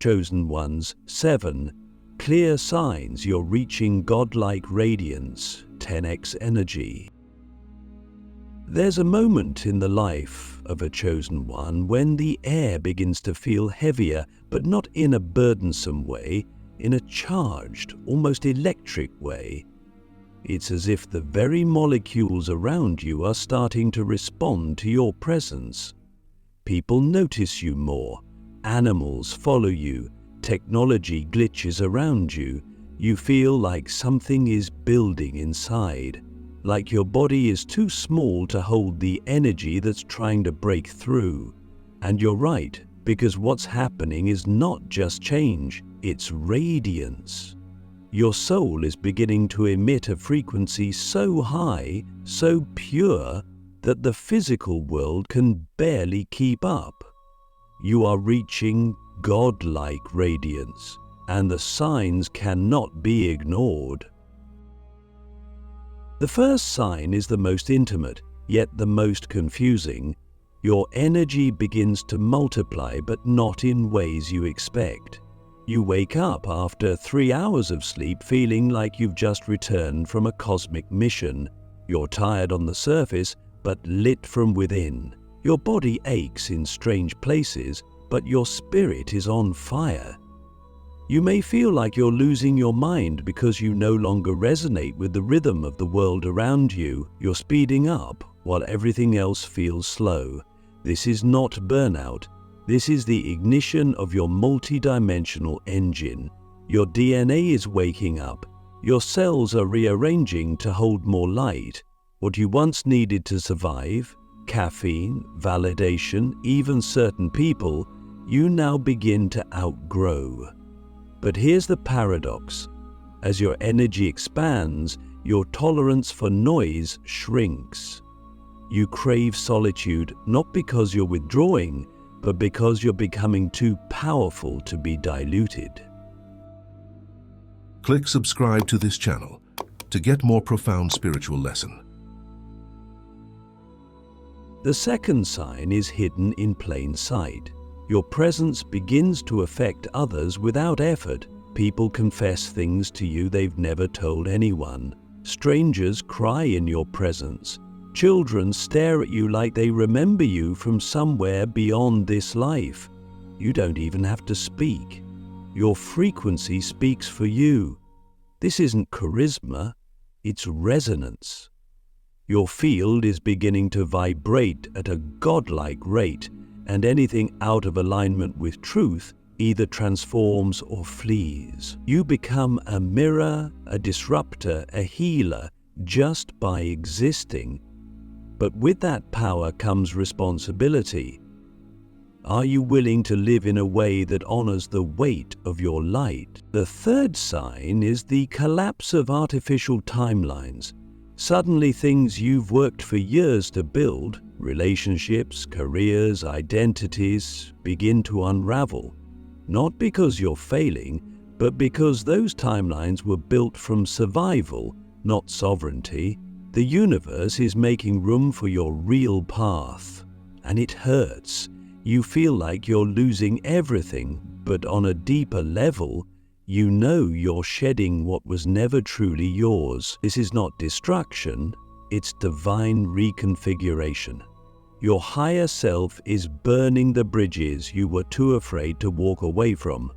Chosen ones. 7. Clear signs you're reaching godlike radiance, 10x energy. There's a moment in the life of a chosen one when the air begins to feel heavier, but not in a burdensome way, in a charged, almost electric way. It's as if the very molecules around you are starting to respond to your presence. People notice you more, animals follow you, technology glitches around you. You feel like something is building inside, like your body is too small to hold the energy that's trying to break through. And you're right, because what's happening is not just change, it's radiance. Your soul is beginning to emit a frequency so high, so pure, that the physical world can barely keep up. You are reaching godlike radiance, and the signs cannot be ignored. The first sign is the most intimate, yet the most confusing. Your energy begins to multiply, but not in ways you expect. You wake up after 3 hours of sleep feeling like you've just returned from a cosmic mission. You're tired on the surface, but lit from within. Your body aches in strange places, but your spirit is on fire. You may feel like you're losing your mind because you no longer resonate with the rhythm of the world around you. You're speeding up while everything else feels slow. This is not burnout. This is the ignition of your multidimensional engine. Your DNA is waking up. Your cells are rearranging to hold more light. What you once needed to survive, caffeine, validation, even certain people, you now begin to outgrow. But here's the paradox. As your energy expands, your tolerance for noise shrinks. You crave solitude not because you're withdrawing, but because you're becoming too powerful to be diluted. Click subscribe to this channel to get more profound spiritual lesson. The second sign is hidden in plain sight. Your presence begins to affect others without effort. People confess things to you they've never told anyone. Strangers cry in your presence. Children stare at you like they remember you from somewhere beyond this life. You don't even have to speak. Your frequency speaks for you. This isn't charisma, it's resonance. Your field is beginning to vibrate at a godlike rate, and anything out of alignment with truth either transforms or flees. You become a mirror, a disruptor, a healer, just by existing. But with that power comes responsibility. Are you willing to live in a way that honors the weight of your light? The third sign is the collapse of artificial timelines. Suddenly things you've worked for years to build, relationships, careers, identities, begin to unravel. Not because you're failing, but because those timelines were built from survival, not sovereignty. The universe is making room for your real path, and it hurts. You feel like you're losing everything, but on a deeper level, you know you're shedding what was never truly yours. This is not destruction, it's divine reconfiguration. Your higher self is burning the bridges you were too afraid to walk away from.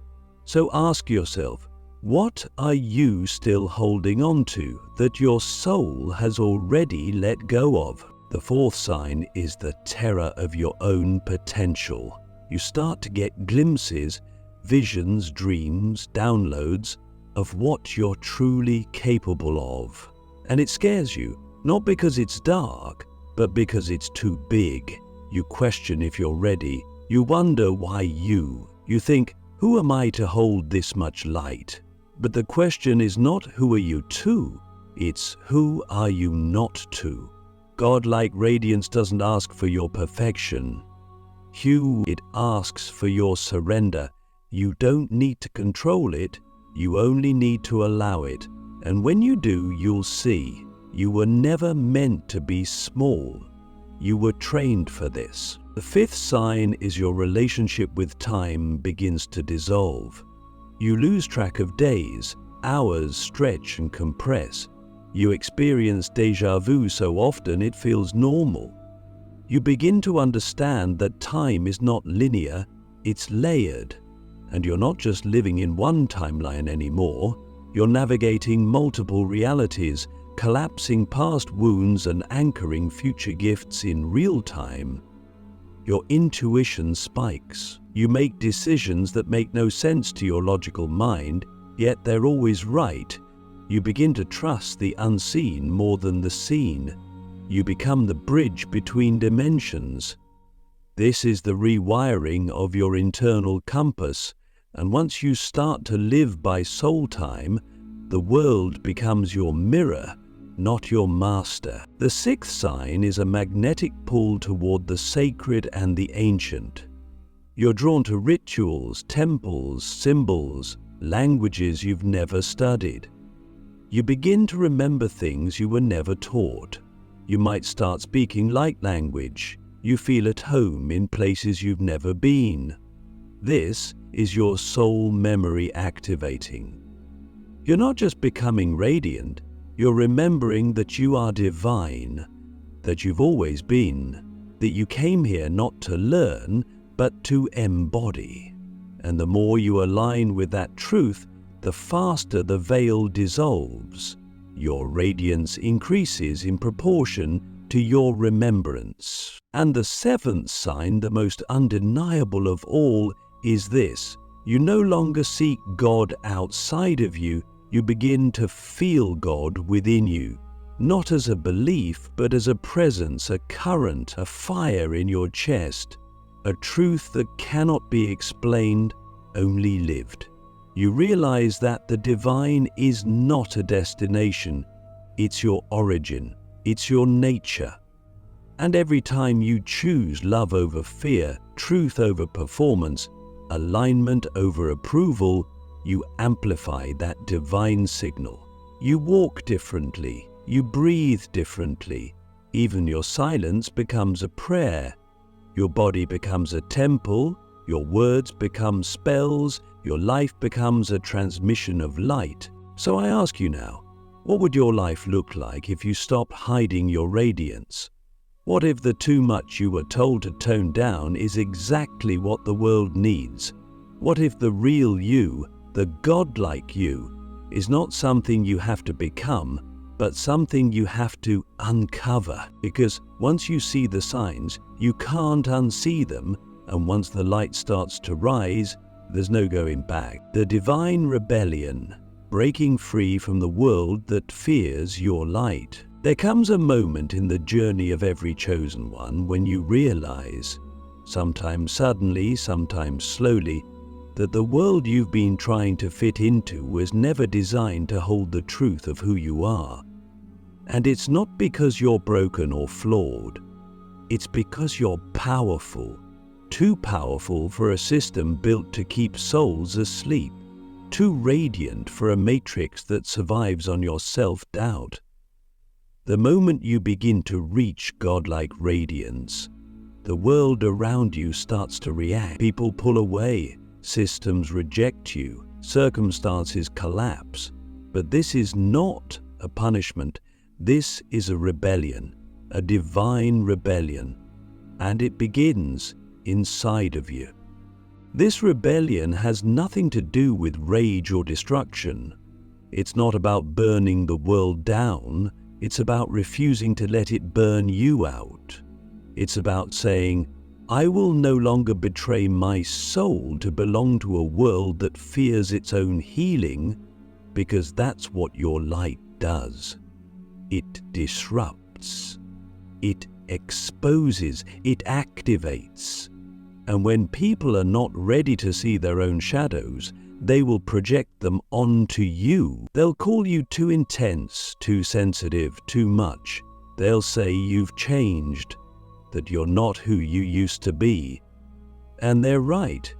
So ask yourself, what are you still holding on to that your soul has already let go of? The fourth sign is the terror of your own potential. You start to get glimpses, visions, dreams, downloads of what you're truly capable of. And it scares you, not because it's dark, but because it's too big. You question if you're ready. You wonder why you. You think, who am I to hold this much light? But the question is not who are you to, it's who are you not to. Godlike Radiance doesn't ask for your perfection. It asks for your surrender. You don't need to control it, you only need to allow it. And when you do, you'll see, you were never meant to be small. You were trained for this. The fifth sign is your relationship with time begins to dissolve. You lose track of days, hours stretch and compress. You experience déjà vu so often it feels normal. You begin to understand that time is not linear, it's layered. And you're not just living in one timeline anymore, you're navigating multiple realities, collapsing past wounds and anchoring future gifts in real time. Your intuition spikes. You make decisions that make no sense to your logical mind, yet they're always right. You begin to trust the unseen more than the seen. You become the bridge between dimensions. This is the rewiring of your internal compass, and once you start to live by soul time, the world becomes your mirror, not your master. The sixth sign is a magnetic pull toward the sacred and the ancient. You're drawn to rituals, temples, symbols, languages you've never studied. You begin to remember things you were never taught. You might start speaking light language. You feel at home in places you've never been. This is your soul memory activating. You're not just becoming radiant, you're remembering that you are divine, that you've always been, that you came here not to learn, but to embody. And the more you align with that truth, the faster the veil dissolves. Your radiance increases in proportion to your remembrance. And the seventh sign, the most undeniable of all, is this. You no longer seek God outside of you, you begin to feel God within you. Not as a belief, but as a presence, a current, a fire in your chest, a truth that cannot be explained, only lived. You realize that the divine is not a destination, it's your origin, it's your nature. And every time you choose love over fear, truth over performance, alignment over approval, you amplify that divine signal. You walk differently, you breathe differently, even your silence becomes a prayer. Your body becomes a temple, your words become spells, your life becomes a transmission of light. So I ask you now, what would your life look like if you stopped hiding your radiance? What if the too much you were told to tone down is exactly what the world needs? What if the real you, the godlike you, is not something you have to become, but something you have to uncover? Because once you see the signs, you can't unsee them, and once the light starts to rise, there's no going back. The divine rebellion, breaking free from the world that fears your light. There comes a moment in the journey of every chosen one when you realize, sometimes suddenly, sometimes slowly, that the world you've been trying to fit into was never designed to hold the truth of who you are. And it's not because you're broken or flawed. It's because you're powerful. Too powerful for a system built to keep souls asleep. Too radiant for a matrix that survives on your self-doubt. The moment you begin to reach godlike radiance, the world around you starts to react. People pull away. Systems reject you, circumstances collapse. But this is not a punishment. This is a rebellion, a divine rebellion, and it begins inside of you. This rebellion has nothing to do with rage or destruction. It's not about burning the world down, it's about refusing to let it burn you out. It's about saying, I will no longer betray my soul to belong to a world that fears its own healing, because that's what your light does. It disrupts, it exposes, it activates. And when people are not ready to see their own shadows, they will project them onto you. They'll call you too intense, too sensitive, too much. They'll say you've changed, that you're not who you used to be. And they're right.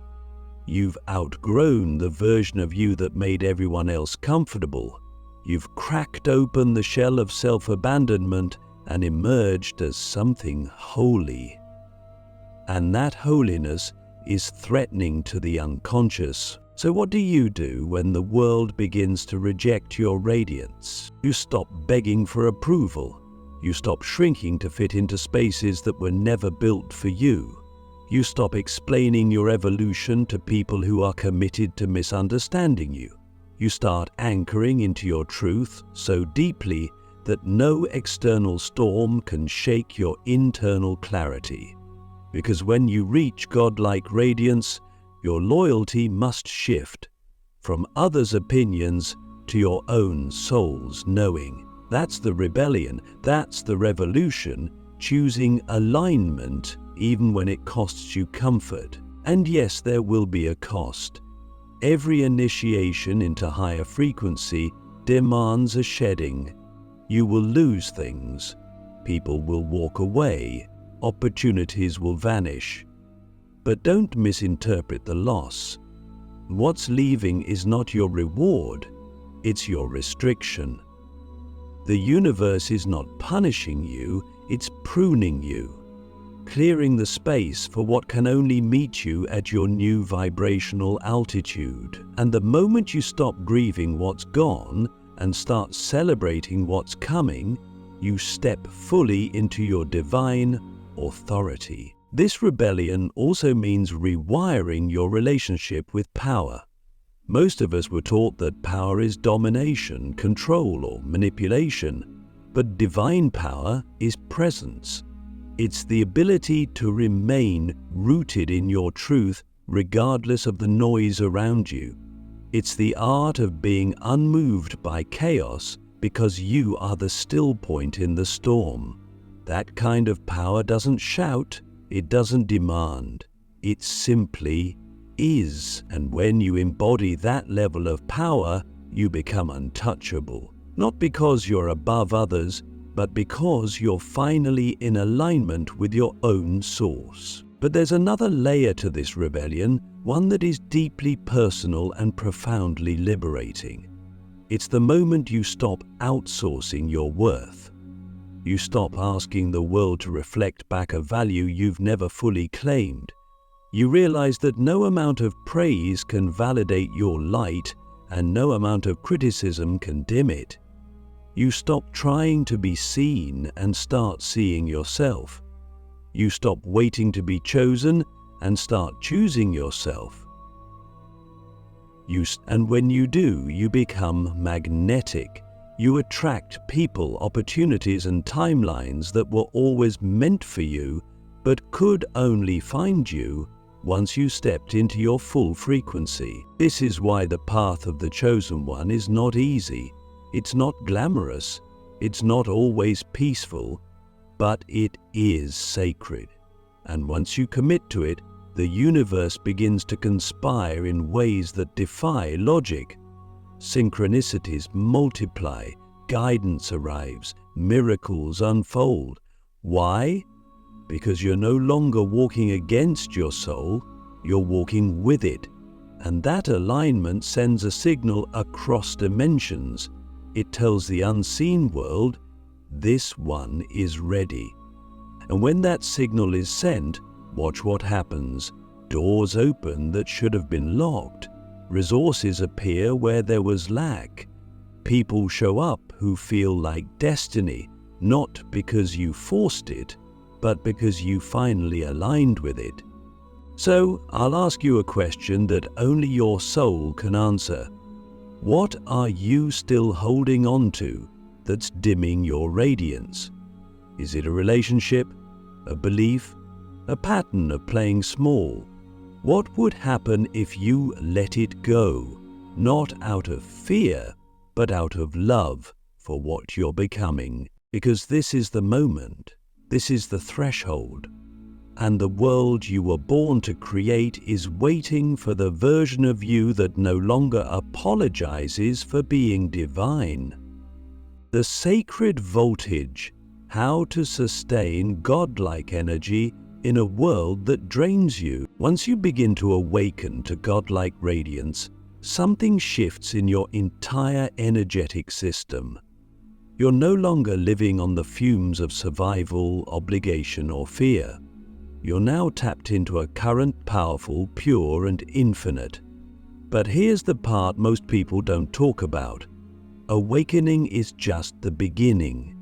You've outgrown the version of you that made everyone else comfortable. You've cracked open the shell of self-abandonment and emerged as something holy. and that holiness is threatening to the unconscious. So what do you do when the world begins to reject your radiance? You stop begging for approval. You stop shrinking to fit into spaces that were never built for you. You stop explaining your evolution to people who are committed to misunderstanding you. You start anchoring into your truth so deeply that no external storm can shake your internal clarity. Because when you reach godlike radiance, your loyalty must shift from others' opinions to your own soul's knowing. That's the rebellion, that's the revolution, choosing alignment even when it costs you comfort. And yes, there will be a cost. Every initiation into higher frequency demands a shedding. You will lose things. People will walk away. Opportunities will vanish. But don't misinterpret the loss. What's leaving is not your reward, it's your restriction. The universe is not punishing you, it's pruning you, clearing the space for what can only meet you at your new vibrational altitude. And the moment you stop grieving what's gone and start celebrating what's coming, you step fully into your divine authority. This rebellion also means rewiring your relationship with power. Most of us were taught that power is domination, control, or manipulation, but divine power is presence. It's the ability to remain rooted in your truth regardless of the noise around you. It's the art of being unmoved by chaos because you are the still point in the storm. That kind of power doesn't shout, it doesn't demand, it simply is. And when you embody that level of power, you become untouchable. Not because you're above others, but because you're finally in alignment with your own source. But there's another layer to this rebellion, one that is deeply personal and profoundly liberating. It's the moment you stop outsourcing your worth. You stop asking the world to reflect back a value you've never fully claimed. You realize that no amount of praise can validate your light, and no amount of criticism can dim it. You stop trying to be seen and start seeing yourself. You stop waiting to be chosen and start choosing yourself. And when you do, you become magnetic. You attract people, opportunities, and timelines that were always meant for you, but could only find you once you stepped into your full frequency. This is why the path of the chosen one is not easy. It's not glamorous. It's not always peaceful, but it is sacred. And once you commit to it, the universe begins to conspire in ways that defy logic. Synchronicities multiply, guidance arrives, miracles unfold. Why? Because you're no longer walking against your soul, you're walking with it. And that alignment sends a signal across dimensions. It tells the unseen world, this one is ready. And when that signal is sent, watch what happens. Doors open that should have been locked. Resources appear where there was lack. People show up who feel like destiny, not because you forced it, but because you finally aligned with it. So, I'll ask you a question that only your soul can answer. What are you still holding on to that's dimming your radiance? Is it a relationship, a belief, a pattern of playing small? What would happen if you let it go, not out of fear, but out of love for what you're becoming? Because this is the moment, this is the threshold, and the world you were born to create is waiting for the version of you that no longer apologizes for being divine. The sacred voltage, how to sustain godlike energy in a world that drains you. Once you begin to awaken to godlike radiance, something shifts in your entire energetic system. You're no longer living on the fumes of survival, obligation, or fear. You're now tapped into a current powerful, pure, and infinite. But here's the part most people don't talk about. Awakening is just the beginning.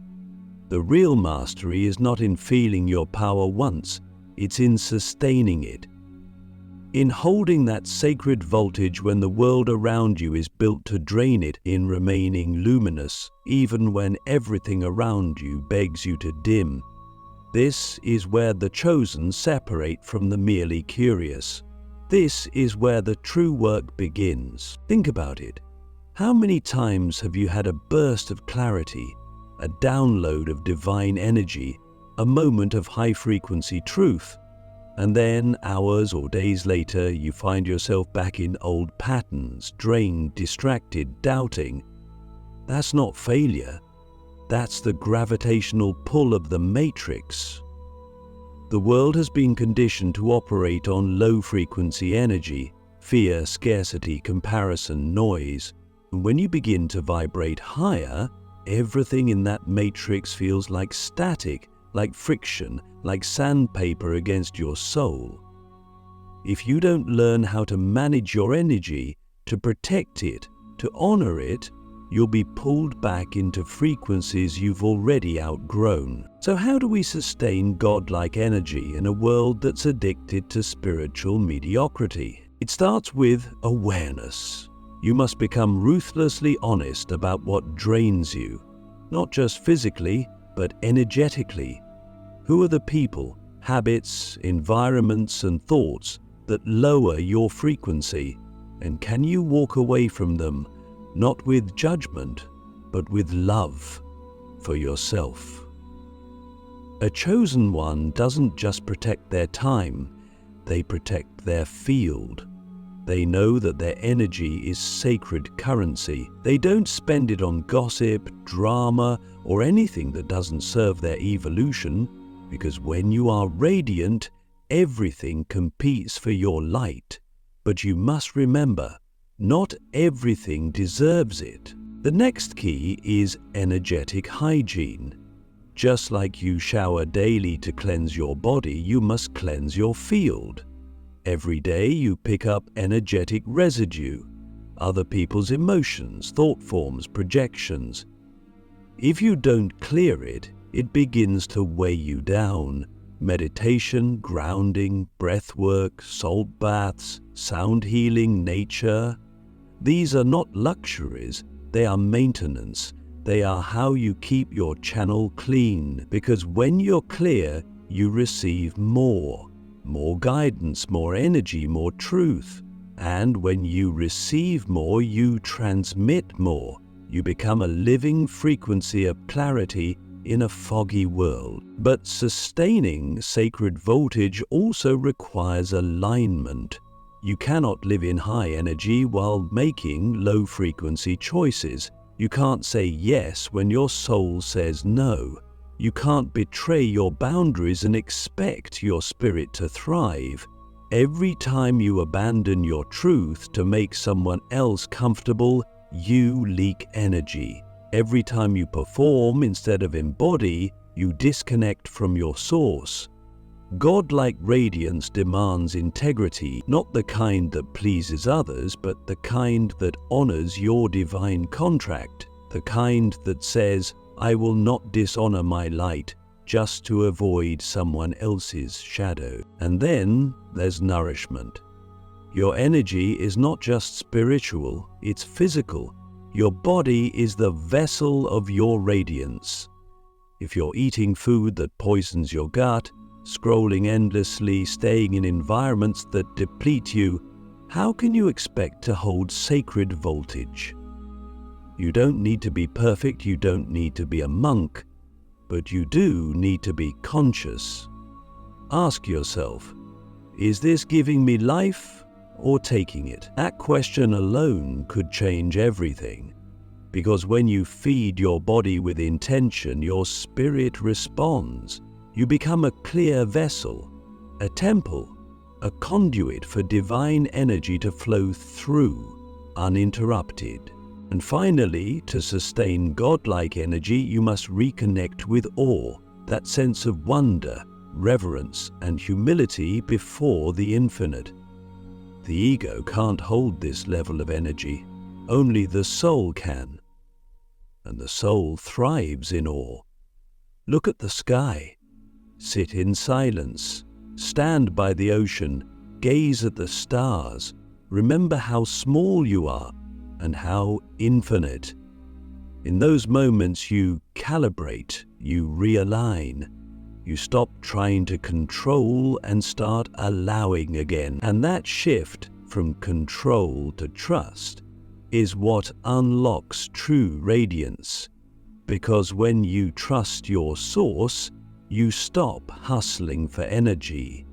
The real mastery is not in feeling your power once, it's in sustaining it. In holding that sacred voltage when the world around you is built to drain it, in remaining luminous, even when everything around you begs you to dim. This is where the chosen separate from the merely curious. This is where the true work begins. Think about it. How many times have you had a burst of clarity, a download of divine energy, a moment of high-frequency truth, and then hours or days later you find yourself back in old patterns, drained, distracted, doubting? That's not failure. That's the gravitational pull of the matrix. The world has been conditioned to operate on low-frequency energy, fear, scarcity, comparison, noise. And when you begin to vibrate higher, everything in that matrix feels like static, like friction, like sandpaper against your soul. If you don't learn how to manage your energy, to protect it, to honor it, you'll be pulled back into frequencies you've already outgrown. So how do we sustain godlike energy in a world that's addicted to spiritual mediocrity? It starts with awareness. You must become ruthlessly honest about what drains you, not just physically, but energetically. Who are the people, habits, environments, and thoughts that lower your frequency? And can you walk away from them, not with judgment, but with love for yourself? A chosen one doesn't just protect their time, they protect their field. They know that their energy is sacred currency. They don't spend it on gossip, drama, or anything that doesn't serve their evolution, because when you are radiant, everything competes for your light. But you must remember, not everything deserves it. The next key is energetic hygiene. Just like you shower daily to cleanse your body, you must cleanse your field. Every day you pick up energetic residue, other people's emotions, thought forms, projections. If you don't clear it, it begins to weigh you down. Meditation, grounding, breath work, salt baths, sound healing, nature. These are not luxuries, they are maintenance. They are how you keep your channel clean, because when you're clear, you receive more guidance, more energy, more truth. And when you receive more, you transmit more. You become a living frequency of clarity in a foggy world. But sustaining sacred voltage also requires alignment. You cannot live in high energy while making low frequency choices. You can't say yes when your soul says no. You can't betray your boundaries and expect your spirit to thrive. Every time you abandon your truth to make someone else comfortable, you leak energy. Every time you perform instead of embody, you disconnect from your source. Godlike radiance demands integrity, not the kind that pleases others, but the kind that honors your divine contract, the kind that says, I will not dishonor my light just to avoid someone else's shadow. And then there's nourishment. Your energy is not just spiritual, it's physical. Your body is the vessel of your radiance. If you're eating food that poisons your gut, scrolling endlessly, staying in environments that deplete you, how can you expect to hold sacred voltage? You don't need to be perfect, you don't need to be a monk, but you do need to be conscious. Ask yourself, is this giving me life or taking it? That question alone could change everything. Because when you feed your body with intention, your spirit responds. You become a clear vessel, a temple, a conduit for divine energy to flow through, uninterrupted. And finally, to sustain godlike energy, you must reconnect with awe, that sense of wonder, reverence, and humility before the infinite. The ego can't hold this level of energy. Only the soul can. And the soul thrives in awe. Look at the sky. Sit in silence. Stand by the ocean. Gaze at the stars. Remember how small you are and how infinite. In those moments you calibrate, you realign. You stop trying to control and start allowing again. And that shift from control to trust is what unlocks true radiance. Because when you trust your source, you stop hustling for energy.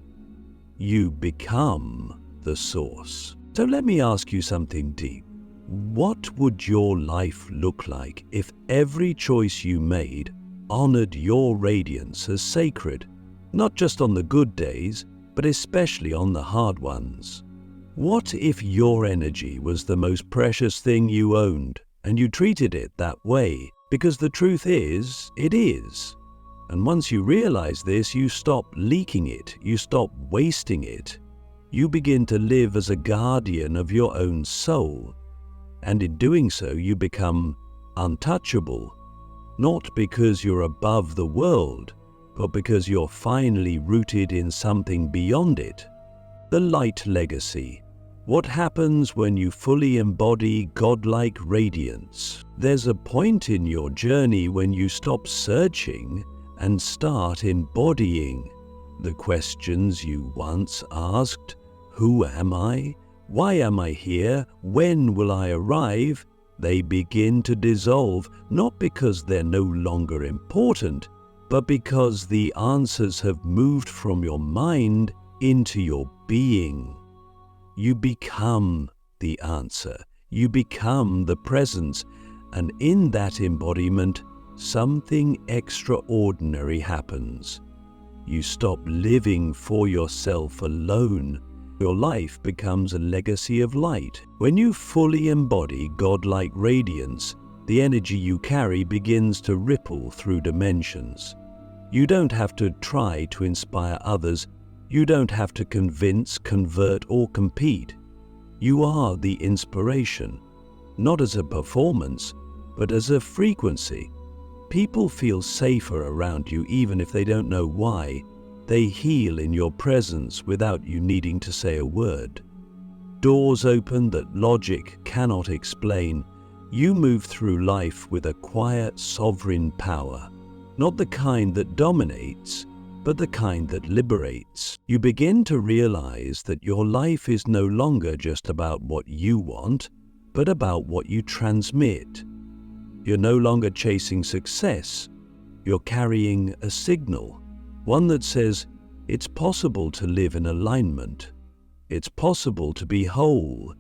You become the source. So let me ask you something deep. What would your life look like if every choice you made honored your radiance as sacred, not just on the good days, but especially on the hard ones? What if your energy was the most precious thing you owned and you treated it that way? Because the truth is, it is. And once you realize this, you stop leaking it, you stop wasting it. You begin to live as a guardian of your own soul. And in doing so, you become untouchable, not because you're above the world, but because you're finally rooted in something beyond it. The light legacy. What happens when you fully embody godlike radiance? There's a point in your journey when you stop searching and start embodying. The questions you once asked, who am I? Why am I here? When will I arrive? They begin to dissolve, not because they're no longer important, but because the answers have moved from your mind into your being. You become the answer. You become the presence. And in that embodiment, something extraordinary happens. You stop living for yourself alone. Your life becomes a legacy of light. When you fully embody godlike radiance, the energy you carry begins to ripple through dimensions. You don't have to try to inspire others. You don't have to convince, convert, or compete. You are the inspiration, not as a performance, but as a frequency. People feel safer around you even if they don't know why. They heal in your presence without you needing to say a word. Doors open that logic cannot explain. You move through life with a quiet, sovereign power, not the kind that dominates, but the kind that liberates. You begin to realize that your life is no longer just about what you want, but about what you transmit. You're no longer chasing success. You're carrying a signal. One that says, it's possible to live in alignment. It's possible to be whole.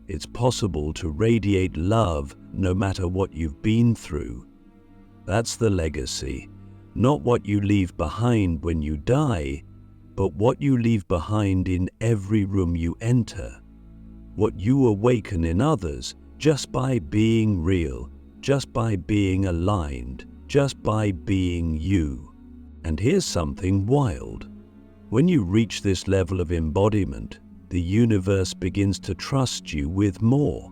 It's possible to radiate love no matter what you've been through. That's the legacy. Not what you leave behind when you die, but what you leave behind in every room you enter. What you awaken in others just by being real, just by being aligned, just by being you. And here's something wild. When you reach this level of embodiment, the universe begins to trust you with more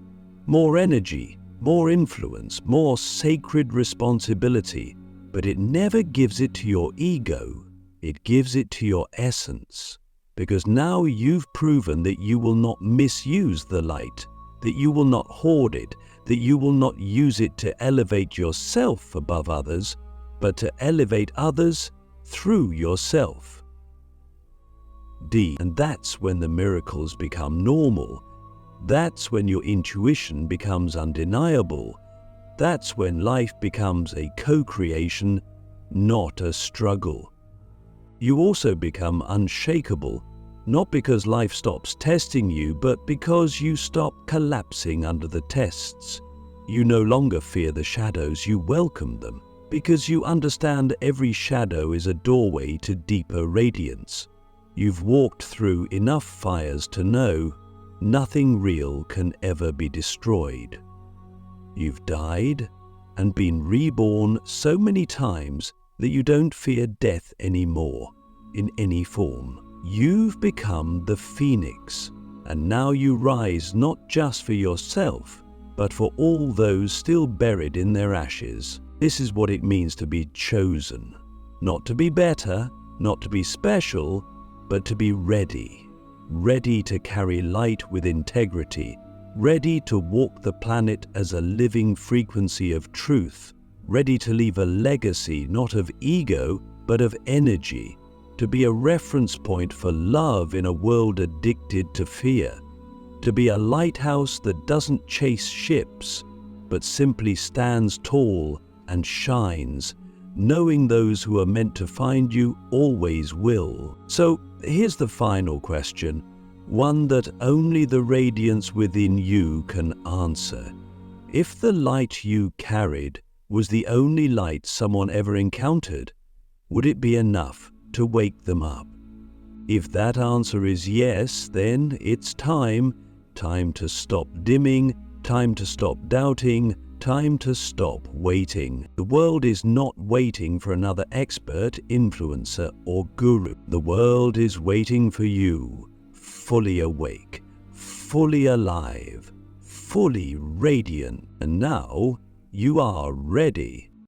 energy, more influence, more sacred responsibility, but it never gives it to your ego. It gives it to your essence, because now you've proven that you will not misuse the light, that you will not hoard it, that you will not use it to elevate yourself above others, but to elevate others through yourself. And that's when the miracles become normal. That's when your intuition becomes undeniable. That's when life becomes a co-creation, not a struggle. You also become unshakable, not because life stops testing you, but because you stop collapsing under the tests. You no longer fear the shadows, you welcome them, because you understand every shadow is a doorway to deeper radiance. You've walked through enough fires to know nothing real can ever be destroyed. You've died and been reborn so many times that you don't fear death anymore. in any form. You've become the phoenix, and now you rise not just for yourself, but for all those still buried in their ashes. This is what it means to be chosen. Not to be better, not to be special, but to be ready. Ready to carry light with integrity, ready to walk the planet as a living frequency of truth, ready to leave a legacy not of ego, but of energy, to be a reference point for love in a world addicted to fear, to be a lighthouse that doesn't chase ships, but simply stands tall and shines, knowing those who are meant to find you always will. So here's the final question, one that only the radiance within you can answer. If the light you carried was the only light someone ever encountered, would it be enough to wake them up? If that answer is yes, then it's time to stop dimming, time to stop doubting, time to stop waiting. The world is not waiting for another expert, influencer, or guru. The world is waiting for you, fully awake, fully alive, fully radiant. And now you are ready.